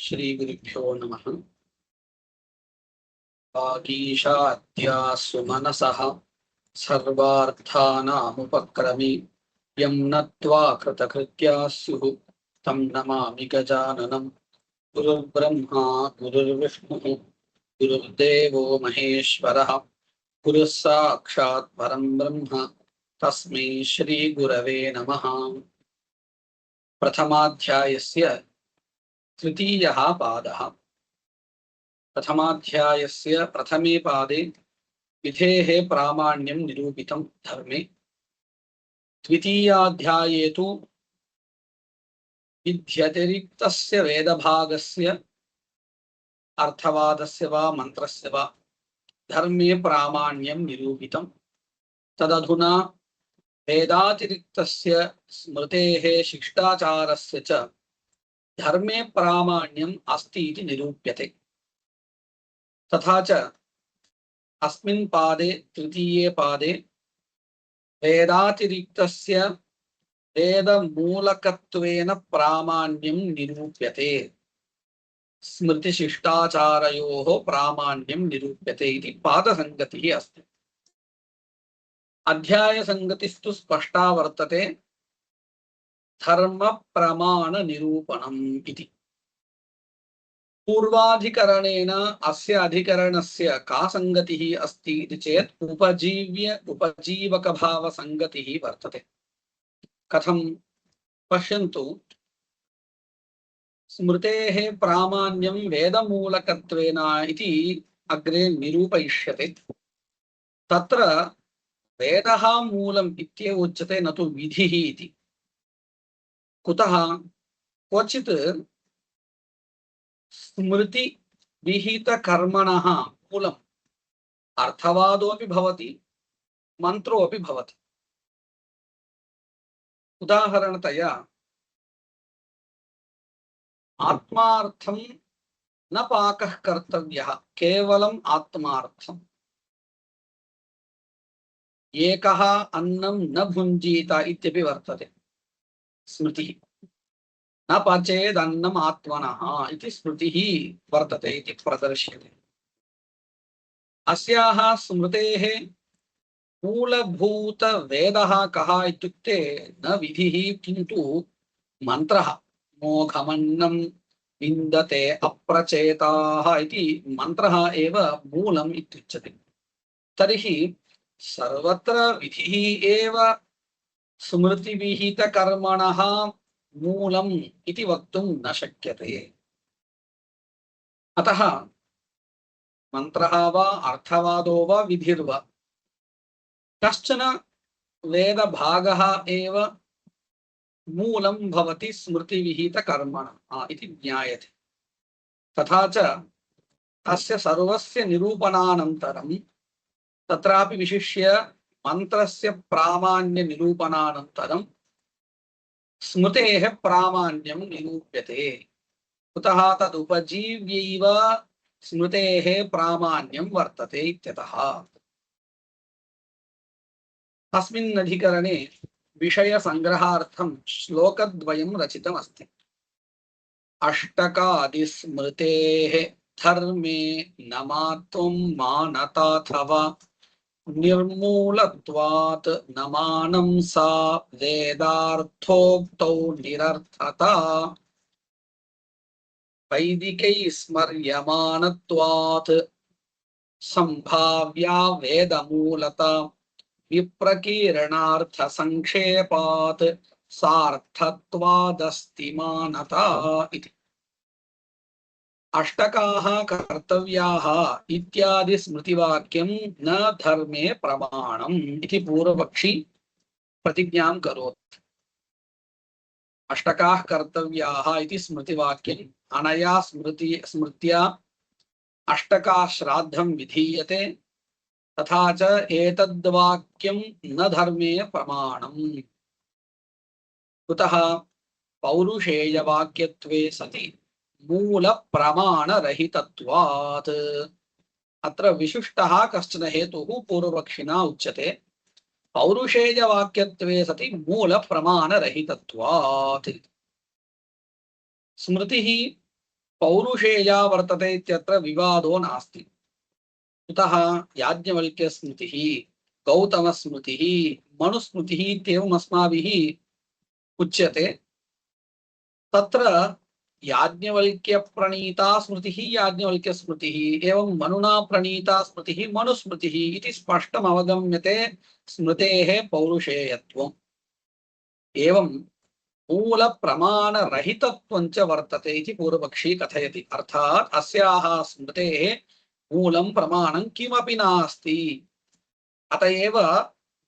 श्री गुरुभ्यो नमः। वागीशाद्या सुमनसः सर्वार्थानामुपक्रमी यं नत्वा कृतकृत्याः स्युः तं नमामि गजाननं। गुरुर्ब्रह्मा गुरुर्विष्णुः गुरुर्देवो महेश्वरः गुरुः साक्षात् परं ब्रह्म तस्मै श्री गुरवे नमः। प्रथमाध्यायस्य तृतीयः पादः। प्रथमाध्यायस्य प्रथमे पादे विधेः प्रामाण्यं निरूपितं धर्मे। द्वितीयाध्याये तु विध्यतिरिक्तस्य वेदभागस्य अर्थवादस्य वा मन्त्रस्य वा धर्मे प्रामाण्यं निरूपितं। तदधुना वेदातिरिक्तस्य स्मृतेः शिष्टाचारस्य च धर्मे प्रामाण्यम् अस्ति इति निरूप्यते। तथा च अस्मिन् पादे तृतीये पादे वेदातिरिक्तस्य वेदमूलकत्वेन प्रामाण्यं निरूप्यते, स्मृतिशिष्टाचारयोः प्रामाण्यं निरूप्यते इति पादसङ्गतिः अस्ति। अध्यायसङ्गतिस्तु स्पष्टा वर्तते, धर्मप्रमाणनिरूपणम् इति। पूर्वाधिकरणेन अस्य अधिकरणस्य का सङ्गतिः अस्ति इति चेत् उपजीवकभावसङ्गतिः वर्तते। कथं पश्यन्तु, स्मृतेः प्रामाण्यं वेदमूलकत्वेन इति अग्रे निरूपयिष्यते। तत्र वेदः मूलम् इत्येव उच्यते, न तु विधिः इति। कुतः? क्वचित् स्मृतिविहितकर्मणः मूलम् अर्थवादोऽपि भवति, मन्त्रोऽपि भवति। उदाहरणतया आत्मार्थं न पाकः कर्तव्यः, केवलम् आत्मार्थम्। एकः अन्नं न भुञ्जीत इत्यपि वर्तते स्मृतिः। न पचेदन्नम् आत्मनः इति स्मृतिः वर्तते इति प्रदर्श्यते। अस्याः स्मृतेः मूलभूतवेदः कः इत्युक्ते न विधिः किन्तु मन्त्रः। मोघमन्नं विन्दते अप्रचेताः इति मन्त्रः एव मूलम् इत्युच्यते। तर्हि सर्वत्र विधिः एव स्मृतिविहितकर्मणः मूलम् इति वक्तुं न शक्यते। अतः मन्त्रः वा अर्थवादो वा विधिर्वा कश्चन वेदभागः एव मूलं भवति स्मृतिविहितकर्मणः इति ज्ञायते। तथा च तस्य सर्वस्य निरूपणानन्तरं तत्रापि विशिष्य मन्त्रस्य प्रामाण्यनिरूपणानन्तरं स्मृतेः प्रामाण्यं निरूप्यते। कुतः? तदुपजीव्यैव स्मृतेः प्रामाण्यं वर्तते इत्यतः। अस्मिन् अधिकरणे विषयसङ्ग्रहार्थं श्लोकद्वयं रचितमस्ति। अष्टकादिस्मृतेः धर्मे न मात्वं मानताथवा निर्मूलत्वात् न मानं सा वेदार्थोक्तौ निरर्थता वैदिकै स्मर्यमानत्वात् संभाव्या वेदमूलता विप्रकीर्णार्थ संक्षेपात् सार्थत्वादस्ति मानता इति। अष्टकाः कर्तव्याः इत्यादि स्मृतिवाक्यं न धर्मे प्रमाणम् इति पूर्वपक्षी प्रतिज्ञां करोति। अष्टकाः कर्तव्याः इति स्मृतिवाक्यम् अनया स्मृत्या अष्टकाः श्राद्धं विधीयते। तथा च एतद्वाक्यं न धर्मे प्रमाणम्। कुतः? पौरुषेयवाक्यत्वे सति मूलप्रमाणरहितत्वात्। अत्र विशिष्टः कश्चन हेतुः पूर्वपक्षिणा उच्यते। पौरुषेयवाक्यत्वे सति मूलप्रमाणरहितत्वात्। स्मृतिः पौरुषेया वर्तते इत्यत्र विवादो नास्ति। कुतः याज्ञवल्क्यस्मृतिः, गौतमस्मृतिः, मनुस्मृतिः इत्येवम् अस्माभिः उच्यते। तत्र याज्ञवल्क्य प्रणीता स्मृतिः याज्ञवल्क्य स्मृतिः एवं मनुना प्रणीता स्मृतिः मनुस्मृतिः इति स्पष्टम् अवगम्यते स्मृतेः पौरुषेयत्वम्। एवं मूल प्रमाण रहितत्वं च वर्तते इति पूर्वपक्षी कथयति। अर्थात् अस्याः स्मृतेः मूलं प्रमाणं किमपि नास्ति। अतएव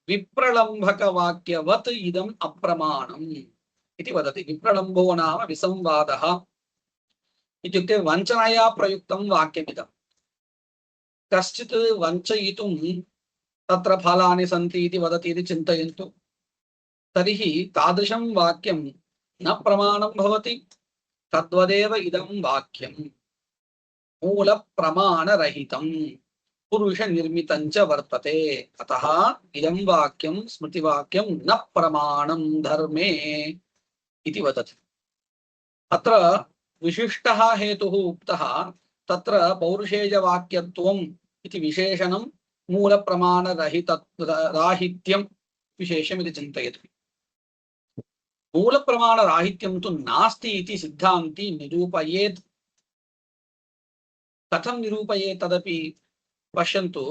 विप्रलम्भकवाक्यवत् इदम् अप्रमाणम् इति वदति। विप्रलम्भो नाम विसंवादः इत्युक्ते वञ्चनया प्रयुक्तं वाक्यमिदम्। कश्चित् वञ्चयितुं तत्र फलानि सन्ति इति वदति इति चिन्तयन्तु, तर्हि तादृशं वाक्यं न प्रमाणं भवति। तद्वदेव इदं वाक्यं मूलप्रमाणरहितं पुरुषनिर्मितं च वर्तते। अतः इदं वाक्यं स्मृतिवाक्यं न प्रमाणं धर्मे इति वदति। अत्र विशिष्टः हेतुः उक्तः। तत्र पौरुषेयवाक्यत्वम् इति विशेषणं मूलप्रमाणराहित्यं विशेषमिति चिन्तयतु। मूलप्रमाणराहित्यं तु नास्ति इति सिद्धान्ती निरूपयेत्। कथं निरूपयेत् तदपि पश्यन्तु।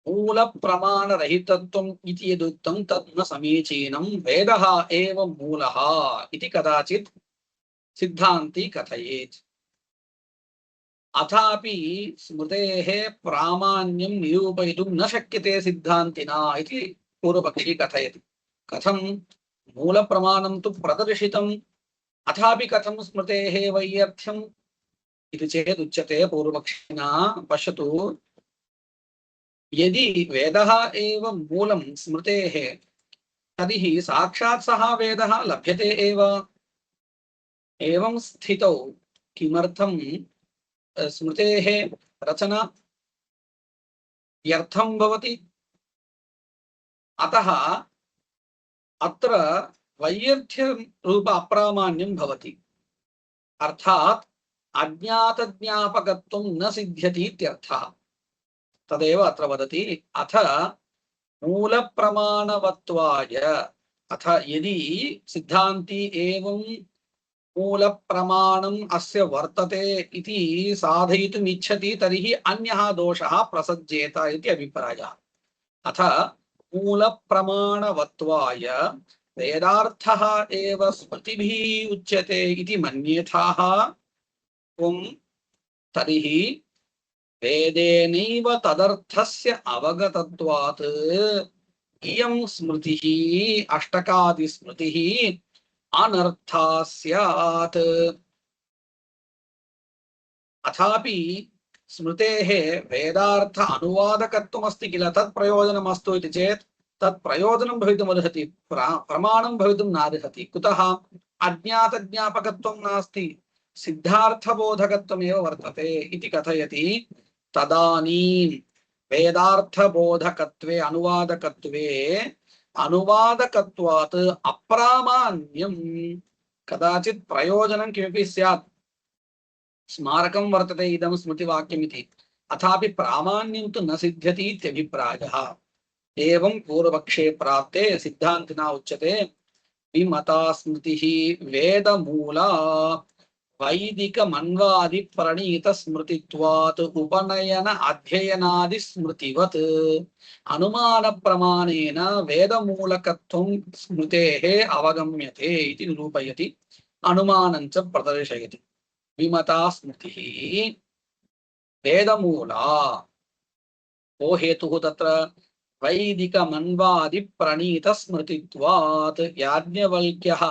मूलप्रमाणरहितत्वम् इति यदुक्तं तत् न समीचीनं, वेदः एव मूलः इति कदाचित् सिद्धान्ती कथयेत्। अथापि स्मृतेः प्रामाण्यं निरूपयितुं न शक्यते सिद्धान्तिना इति पूर्वपक्षी कथयति। कथं मूलप्रमाणं तु प्रदर्शितम्, अथापि कथं स्मृतेः वैयर्थ्यम् इति चेदुच्यते पूर्वपक्षिणा। पश्यतु, यदि वेदः एव मूलं स्मृतेः तर्हि साक्षात् सः वेदः लभ्यते एव। एवं स्थितौ किमर्थं स्मृतेः रचना व्यर्थं भवति? अतः अत्र वैयर्थ्यरूप अप्रामाण्यं भवति। अर्थात् अज्ञातज्ञापकत्वं न सिद्ध्यति इत्यर्थः। तदेव अत्र वदति। अथ मूलप्रमाणवत्वाय, अथ यदि सिद्धान्ती एवं मूलप्रमाणम् अस्य वर्तते इति साधयितुम् इच्छति तर्हि अन्यः दोषः प्रसज्येत इति अभिप्रायः। अथ मूलप्रमाणवत्वाय वेदार्थः एव स्मृतिभिः उच्यते इति मन्येथाः त्वं, तर्हि वेदेनैव तदर्थस्य अवगतत्वात् इयं स्मृतिः अष्टकादिस्मृतिः अनर्था स्यात्। अथापि स्मृतेः वेदार्थ अनुवादकत्वमस्ति किल, तत् प्रयोजनमस्तु इति चेत् तत् प्रयोजनं भवितुमर्हति, प्रमाणं भवितुं नार्हति। कुतः? अज्ञातज्ञापकत्वं नास्ति, सिद्धार्थबोधकत्वमेव वर्तते इति कथयति। तदानीं वेदार्थबोधकत्वे अनुवादकत्वे अनुवादकत्वात् अप्रामाण्यं कदाचित् प्रयोजनं किमपि स्यात्, स्मारकं वर्तते इदं स्मृतिवाक्यमिति, अथापि प्रामाण्यं तु न सिद्ध्यति इत्यभिप्रायः। एवं पूर्वपक्षे प्राप्ते सिद्धान्तिना उच्यते विमता स्मृतिः वेदमूला वैदिकमन्वादि प्रणीत स्मृतित्वात् उपनयन अध्ययनादि स्मृतिवत् अनुमान प्रमाणेन वेदमूलकत्वं स्मृतेः अवगम्यते इति निरूपयति, अनुमानं च प्रदर्शयति। विमता स्मृतिः वेदमूला, को हेतुः तत्र? वैदिकमन्वादि प्रणीत स्मृतित्वात्। याज्ञवल्क्यः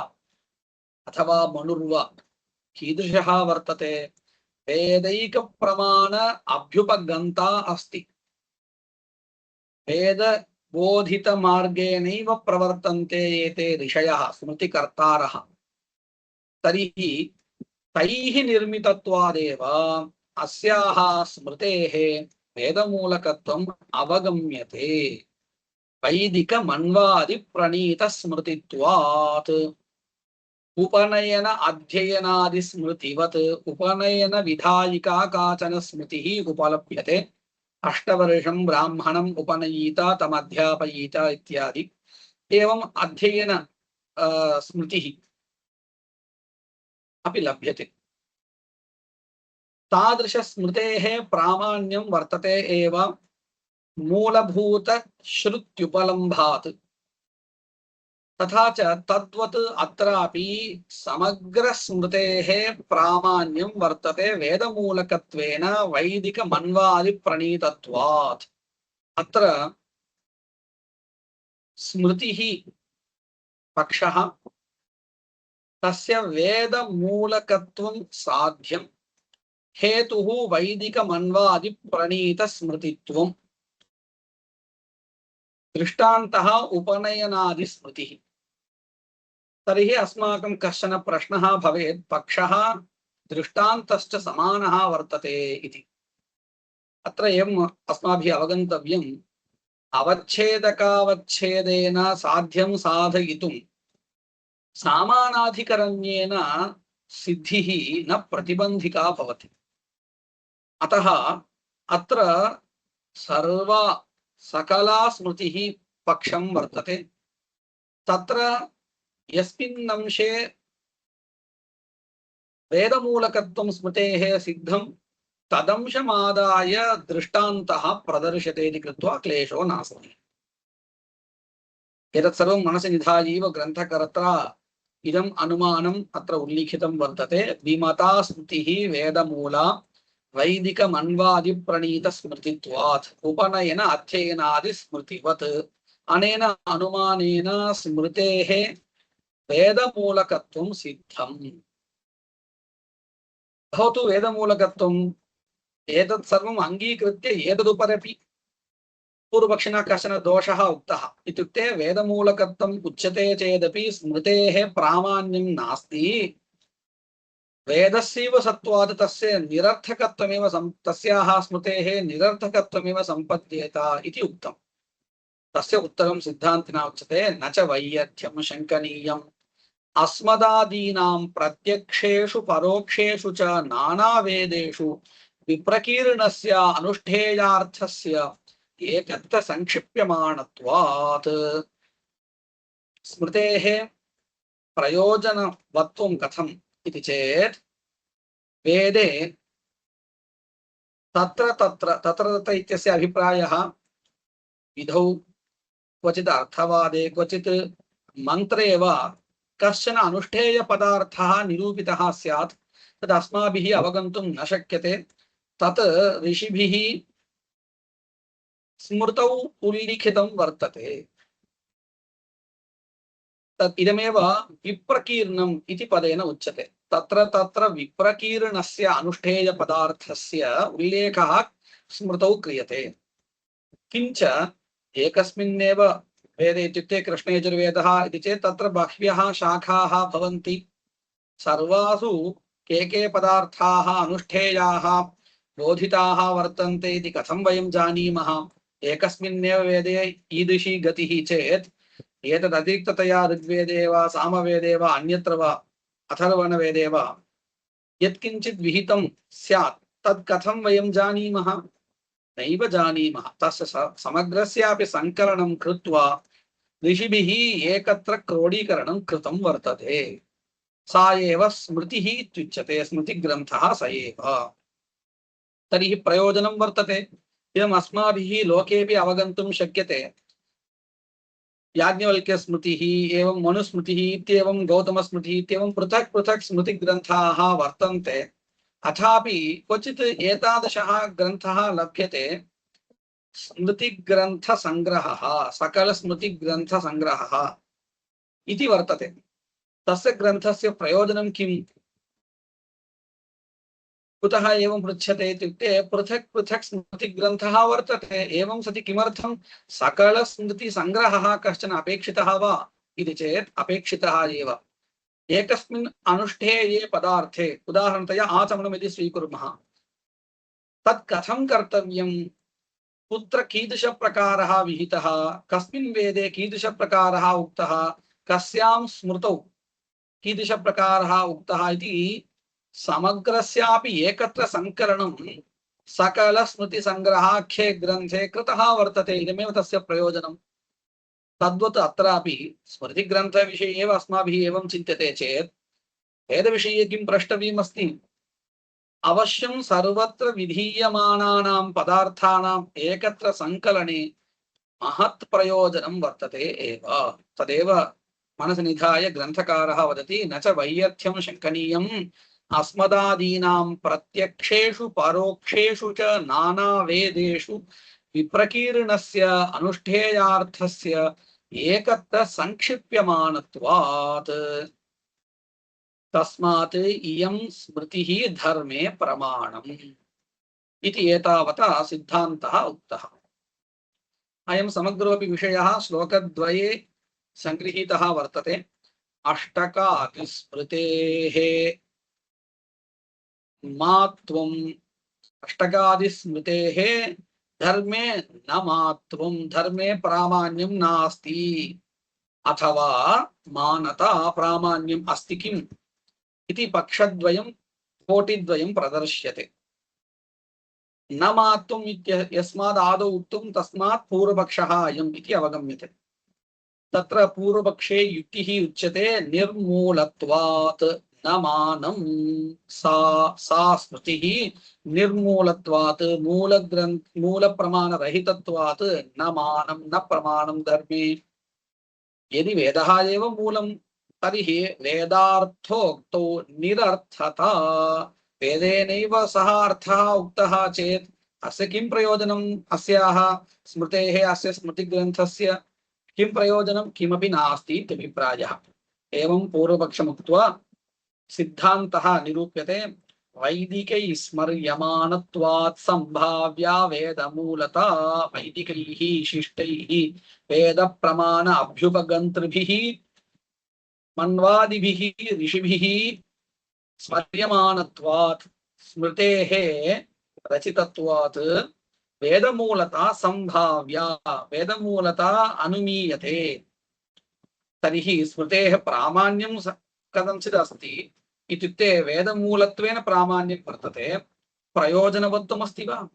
अथवा मनुर्वा कीदृशः वर्तते? वेदैक प्रमाण अभ्युपगन्ता अस्ति। वेद बोधित मार्गेणैव प्रवर्तन्ते एते ऋषयः स्मृतिकर्तारः। तर्हि तैः निर्मितत्वादेव अस्याः स्मृतेः वेदमूलकत्वम् अवगम्यते। वैदिक मन्वादि प्रणीत स्मृतित्वात् उपनयन अध्ययनादि स्मृतिवत् उपनयन विधायिका काचन स्मृतिः उपलभ्यते। अष्टवर्षं ब्राह्मणम् उपनयीत तमध्यापयीत इत्यादि। एवं अध्ययन स्मृतिः अपि लभ्यते। तादृश स्मृतेः प्रामाण्यं वर्तते एव मूलभूत श्रुत्युपलम्भात्। तथा च तद्वत् अत्रापि समग्र स्मृतेः प्रामाण्यं वर्तते वेदमूलकत्वेन वैदिक मन्वादि प्रणीतत्वात्। अत्र स्मृतिः पक्षः तस्य वेदमूलकत्वं साध्यं हेतुः वैदिक मन्वादि प्रणीत स्मृतित्वम्। दृष्टान्तः उपनयनादि स्मृतिः। तर्हि अस्माकं कश्चन प्रश्नः भवेत्, पक्षः दृष्टान्तश्च समानः वर्तते इति। अत्र एवम् अस्माभिः अवगन्तव्यम्, अवच्छेदकावच्छेदेन साध्यं साधयितुं सामानाधिकरण्येन सिद्धिः न प्रतिबन्धिका भवति। अतः अत्र सकला स्मृतिः पक्षं वर्तते। तत्र यस्मिन् अंशे वेदमूलकत्वं स्मृतेः सिद्धं तदंशमादाय दृष्टान्तः प्रदर्श्यते इति कृत्वा क्लेशो नास्ति। एतत् सर्वं मनसि निधायैव ग्रन्थकर्ता इदम् अनुमानम् अत्र उल्लिखितं वर्तते। विमता स्मृतिः वेदमूला वैदिक मन्वादि प्रणीत स्मृतित्वात् उपनयन अध्ययनादि स्मृतिवत्। अनेन अनुमानेन स्मृतेः वेदमूलकत्वं सिद्धम्। भवतु वेदमूलकत्वम् एतत् सर्वम् अङ्गीकृत्य एतदुपरपि पूर्वपक्षिणा कश्चन दोषः उक्तः। इत्युक्ते वेदमूलकत्वम् उच्यते चेदपि स्मृतेः प्रामाण्यं नास्ति, वेदस्यैव सत्त्वात् तस्य निरर्थकत्वमेव तस्याः स्मृतेः निरर्थकत्वमेव सम्पद्येत इति उक्तम्। तस्य उत्तरं सिद्धान्तिना उच्यते, न च वैयर्थ्यं शङ्कनीयम् अस्मदादीनां प्रत्यक्षेषु परोक्षेषु च नानावेदेषु विप्रकीर्णस्य अनुष्ठेयार्थस्य एकत्र संक्षिप्यमाणत्वात्। स्मृतेः प्रयोजनवत्वं कथम् इति चेत्, वेदे तत्र तत्र तत्र तत्र इत्यस्य अभिप्रायः विधौ, क्वचित् अर्थवादे, क्वचित् मन्त्रे वा कश्चन अनुष्ठेयपदार्थः निरूपितः स्यात्, तद् अस्माभिः अवगन्तुं न शक्यते। तत् ऋषिभिः स्मृतौ उल्लिखितं वर्तते। तत् इदमेव विप्रकीर्णम् इति पदेन उच्यते। तत्र तत्र विप्रकीर्णस्य अनुष्ठेयपदार्थस्य उल्लेखः स्मृतौ क्रियते। किञ्च एकस्मिन्नेव वेदे, इत्युक्ते कृष्णयजुर्वेदः इति चेत् तत्र बह्व्यः शाखाः भवन्ति। सर्वासु के पदार्थाः अनुष्ठेयाः बोधिताः वर्तन्ते इति कथं वयं जानीमः? एकस्मिन्नेव वेदे ईदृशी गतिः चेत् एतदतिरिक्ततया ऋग्वेदे वा सामवेदे वा अन्यत्र वा अथर्वणवेदे वा यत्किञ्चित् विहितं स्यात् तत् कथं वयं जानीमः? नैव जानीमः। तस्य समग्रस्यापि संकलनं कृत्वा ऋषिभिः एकत्र क्रोडीकरणं कृतं वर्तते। सा एव स्मृतिः इत्युच्यते। स्मृतिग्रन्थः स एव। तर्हि प्रयोजनं वर्तते। इदम् अस्माभिः लोकेऽपि अवगन्तुं शक्यते। याज्ञवल्क्य स्मृतिः, एवं मनुस्मृतिः इत्येवं गौतमस्मृतिः इत्येवं पृथक् पृथक् स्मृतिग्रन्थाः वर्तन्ते। अथापि क्वचित् एतादृशः ग्रन्थः लभ्यते, स्मृतिग्रन्थसङ्ग्रहः, सकलस्मृतिग्रन्थसङ्ग्रहः इति वर्तते। तस्य ग्रन्थस्य प्रयोजनं किम्? कुतः एवं पृच्छते इत्युक्ते पृथक् पृथक् स्मृतिग्रन्थः वर्तते। एवं सति किमर्थं सकलस्मृतिसङ्ग्रहः कश्चन अपेक्षितः वा इति चेत् अपेक्षितः एव। एकस्मिन् अनुष्ठेये पदार्थे, उदाहरणतया आचमनम् इति स्वीकुर्मः, तत् कथं कर्तव्यं, कुत्र कीदृशप्रकारः विहितः, कस्मिन् वेदे कीदृशप्रकारः उक्तः, कस्यां स्मृतौ कीदृशप्रकारः उक्तः इति समग्रस्यापि एकत्र सङ्कलनं सकलस्मृतिसङ्ग्रहाख्ये ग्रन्थे कृतः वर्तते। इदमेव तस्य प्रयोजनं। तद्वत् अत्रापि स्मृतिग्रन्थविषये एव अस्माभिः एवं चिन्त्यते चेत् वेदविषये किं प्रष्टव्यमस्ति? अवश्यं सर्वत्र विधीयमानानां पदार्थानाम् एकत्र सङ्कलने महत् प्रयोजनं वर्तते एव। तदेव मनसि निधाय ग्रन्थकारः वदति, न च वैयर्थ्यं शङ्कनीयम् अस्मदादीनां प्रत्यक्षेषु परोक्षेषु च नानावेदेषु विप्रकीर्णस्य अनुष्ठेयार्थस्य एकत्र संक्षिप्यमानत्वात्। तस्मात् इयं स्मृतिः धर्मे प्रमाणम् इति एतावता सिद्धान्तः उक्तः। अयं समग्रोऽपि विषयः श्लोकद्वये संगृहीतः वर्तते। अष्टकादिस्मृतेः मात्वम्, अष्टकादिस्मृतेः धर्मे न मात्वं, धर्मे प्रामाण्यं नास्ति, अथवा मानता प्रामाण्यम् अस्ति किम् इति पक्षद्वयं कोटिद्वयं प्रदर्श्यते। न मात्वम् यस्माद् आदौ उक्तं तस्मात् पूर्वपक्षः अयम् इति अवगम्यते। तत्र पूर्वपक्षे युक्तिः उच्यते निर्मूलत्वात् न मानं, सा स्मृतिः निर्मूलत्वात् मूलप्रमाणरहितत्वात् न मानं न प्रमाणं धर्मे। यदि वेदः एव मूलं तर्हि वेदार्थोक्तौ निरर्थता। वेदेनैव सः अर्थः उक्तः चेत् अस्य किं प्रयोजनम्? अस्याः स्मृतेः, अस्य स्मृतिग्रन्थस्य किं प्रयोजनं? किमपि नास्ति इत्यभिप्रायः। एवं पूर्वपक्षमुक्त्वा सिद्धान्तः निरूप्यते। वैदिकैः स्मर्यमाणत्वात् सम्भाव्या वेदमूलता वैदिकैः शिष्टैः वेदप्रमाण अभ्युपगन्तृभिः मन्वादिभिः ऋषिभिः स्मर्यमाणत्वात् स्मृतेः रचितत्वात् वेदमूलता संभाव्या, वेदमूलता अनुमीयते। तर्हि स्मृतेः प्रामाण्यं कथञ्चित् अस्ति इत्युक्ते वेदमूलत्वेन प्रामाण्यं वर्तते। प्रयोजनवत्वमस्ति वा?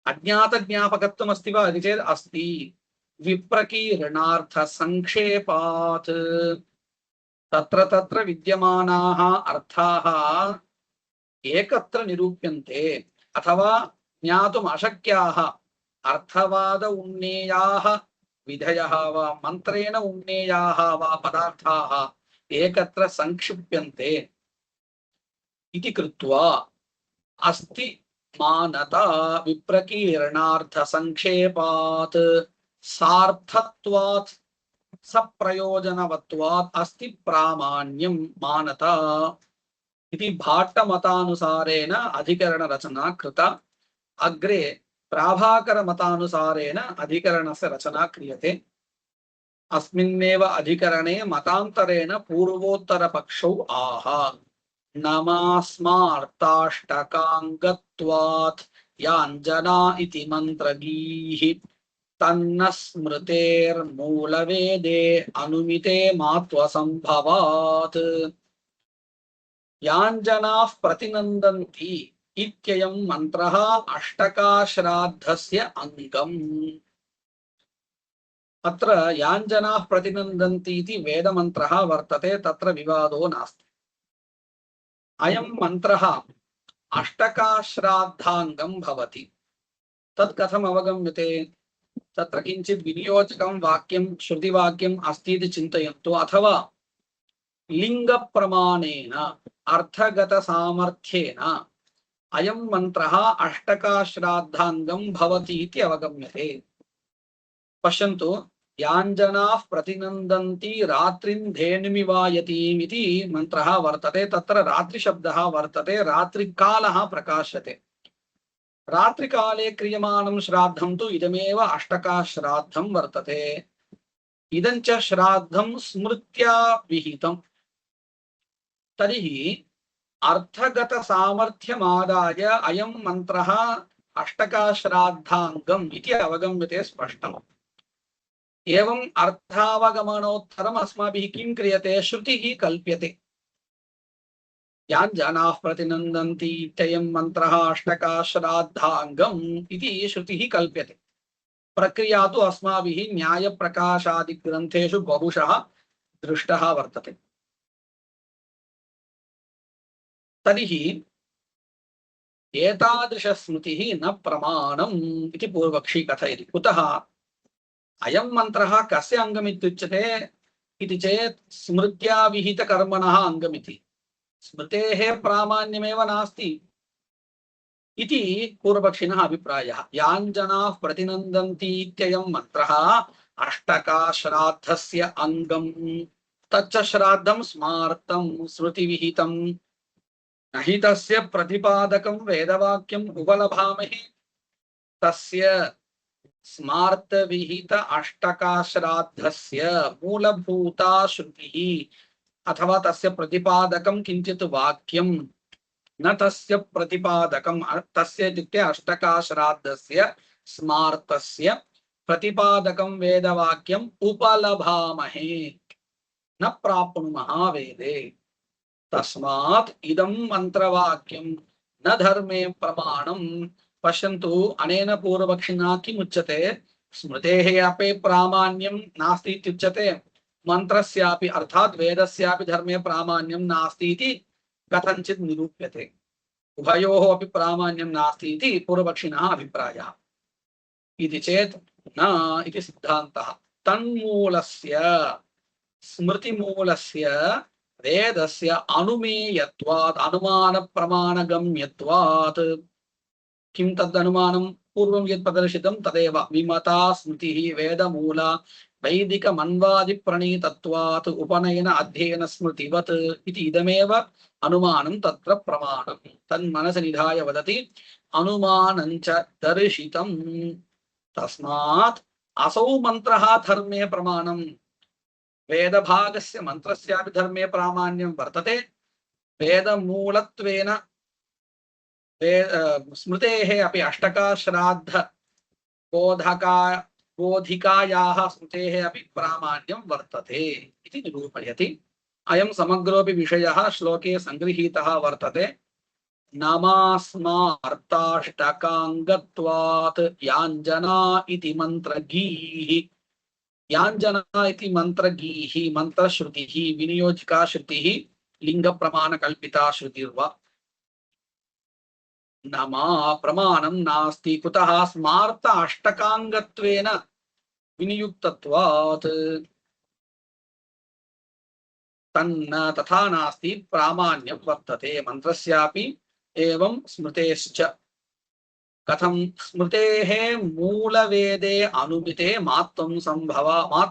अज्ञातज्ञापकत्वमस्ति वा इति चेत् अस्ति। विप्रकीर्णार्थसङ्क्षेपात् तत्र तत्र विद्यमानाः अर्थाः एकत्र निरूप्यन्ते, अथवा ज्ञातुम् अशक्याः अर्थवाद उन्नेयाः विधयः वा मन्त्रेण उन्नेयाः वा पदार्थाः एकत्र संक्षिप्यन्ते इति कृत्वा अस्ति मानता विप्रकीर्णार्थसङ्क्षेपात् सार्थत्वात् सप्रयोजनवत्वात् अस्ति प्रामाण्यं मानता इति भाट्टमतानुसारेण अधिकरणरचना कृता। अग्रे प्राभाकरमतानुसारेण अधिकरणस्य रचना क्रियते। अस्मिन्नेव अधिकरणे मतान्तरेण पूर्वोत्तरपक्षौ आह। नमास्मार्ताष्टकाङ्गत्वात् याञ्जना इति मन्त्रगीः तन्न स्मृतेर्मूलवेदे अनुमिते मात्वसंभवात्। याञ्जनाः प्रतिनन्दन्ति इत्ययं मन्त्रः अष्टकाश्राद्धस्य अङ्गम्। अत्र याञ्जनाः प्रतिनन्दन्ति इति वेदमन्त्रः वर्तते, तत्र विवादो नास्ति। अयं मन्त्रः अष्टकाश्राद्धाङ्गं भवति। तत् कथम् अवगम्यते? तत्र किञ्चित् विनियोजकं वाक्यं श्रुतिवाक्यम् अस्ति इति चिन्तयन्तु, अथवा लिङ्गप्रमाणेन अर्थगतसामर्थ्येन अयं मन्त्रः अष्टकाश्राद्धाङ्गं भवति इति अवगम्यते। पश्यन्तु, याञ्जनाः प्रतिनन्दन्ति रात्रिं धेनुमिवायतीम् इति मन्त्रः वर्तते। तत्र रात्रिशब्दः वर्तते, रात्रिकालः प्रकाश्यते। रात्रिकाले क्रियमाणं श्राद्धं तु इदमेव अष्टकाश्राद्धं वर्तते। इदं च श्राद्धं स्मृत्या विहितम्। तर्हि अर्थगतसामर्थ्यमादाय अयं मन्त्रः अष्टकाश्राद्धाङ्गम् इति अवगम्यते स्पष्टम्। एवं अर्थावगमनोत्तरम् अस्माभिः किं क्रियते? श्रुतिः कल्प्यते। यान् जनाः प्रतिनन्दन्ति इत्ययं मन्त्रः अष्टकाश्राद्धाङ्गम् इति श्रुतिः कल्प्यते। प्रक्रिया तु अस्माभिः न्यायप्रकाशादिग्रन्थेषु बहुशः दृष्टः वर्तते। तर्हि एतादृशस्मृतिः न प्रमाणम् इति पूर्वक्षी कथयति। कुतः अयं मन्त्रः कस्य अङ्गमित्युच्यते इति चेत् स्मृत्या विहितकर्मणः अङ्गमिति। स्मृतेः प्रामाण्यमेव नास्ति इति पूर्वपक्षिणः अभिप्रायः। यान् जनाः प्रतिनन्दन्ति इत्ययं मन्त्रः अष्टकाश्राद्धस्य अङ्गम्। तच्च श्राद्धं स्मार्तं स्मृतिविहितं न हि तस्य प्रतिपादकं वेदवाक्यम् उपलभामहे। तस्य स्मार्तविहित अष्टकाश्राद्धस्य मूलभूता श्रुतिः अथवा तस्य प्रतिपादकं किञ्चित् वाक्यं न तस्य प्रतिपादकं तस्य इत्युक्ते अष्टकाश्राद्धस्य स्मार्तस्य प्रतिपादकं वेदवाक्यम् उपलभामहे न प्राप्नुमः वेदे। तस्मात् इदं मन्त्रवाक्यं न धर्मे प्रमाणं। पश्यन्तु अनेन पूर्वपक्षिणा किमुच्यते स्मृतेः अपि प्रामाण्यं नास्ति इत्युच्यते मन्त्रस्यापि अर्थात् वेदस्यापि धर्मे प्रामाण्यं नास्ति इति कथञ्चित् निरूप्यते। उभयोः अपि प्रामाण्यं नास्ति इति पूर्वपक्षिणः अभिप्रायः। इति चेत् न इति सिद्धान्तः। तन्मूलस्य स्मृतिमूलस्य वेदस्य अनुमेयत्वात् अनुमानप्रमाणगम्यत्वात्। किं तदनुमानं पूर्वं यत् प्रदर्शितं तदेव विमता स्मृतिः वेदमूला वैदिकमन्वादिप्रणीतत्वात् उपनयन अध्ययन स्मृतिवत् इति इदमेव अनुमानं तत्र प्रमाणं। तन्मनसि निधाय वदति अनुमानञ्च दर्शितं। तस्मात् असौ मन्त्रः धर्मे प्रमाणं। वेदभागस्य मन्त्रस्यापि धर्मे प्रामाण्यं वर्तते। वेदमूलत्वेन स्मृतेः अपि अष्टकाश्राद्ध बोधिकायाः स्मृतेः अपि प्रामाण्यं वर्तते इति निरूपयति। अयं समग्रोऽपि विषयः श्लोके सङ्गृहीतः वर्तते। नमास्मार्ताष्टकाङ्गत्वात् याञ्जना इति मन्त्रगीः। याञ्जना इति मन्त्रगीः मन्त्रश्रुतिः विनियोजिका श्रुतिः लिङ्गप्रमाणकल्पिता श्रुतिर्वा नमा प्रमाणं नास्ति। कुतः स्मार्त अष्टकाङ्गत्वेन विनियुक्तत्वात्। तन्न तथा नास्ति प्रामाण्यं वर्तते मन्त्रस्यापि एवं स्मृतेश्च। कथं स्मृतेः मूलवेदे अनुमिते मात्तसंभवात्।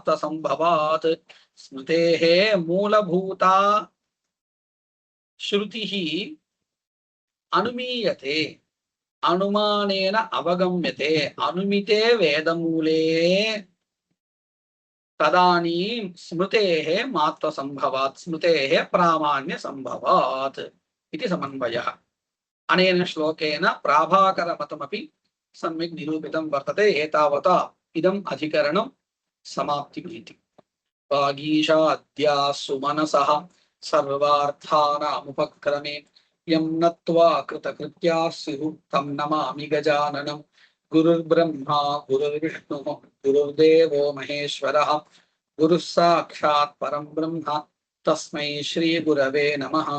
स्मृतेः मूलभूता श्रुतिः अनुमीयते अनुमानेन अवगम्यते अनुमिते वेदमूले। तदानीं स्मृतेः मात्तसंभवात् स्मृतेः प्रामाण्यसंभवात् इति समन्वयः। अनेन श्लोकेन प्राभाकरमतमपि सम्यक् निरूपितं वर्तते। एतावता इदम् अधिकरणं समाप्तिमिति। वागीशाद्याः सुमनसः सर्वार्थानामुपक्रमे यं नत्वा कृतकृत्याः स्युः तं नमामि गजाननं। गुरुर्ब्रह्मा गुरुर्विष्णुः गुरुर्देवो महेश्वरः गुरुः साक्षात् परं ब्रह्म तस्मै श्री गुरवे नमः।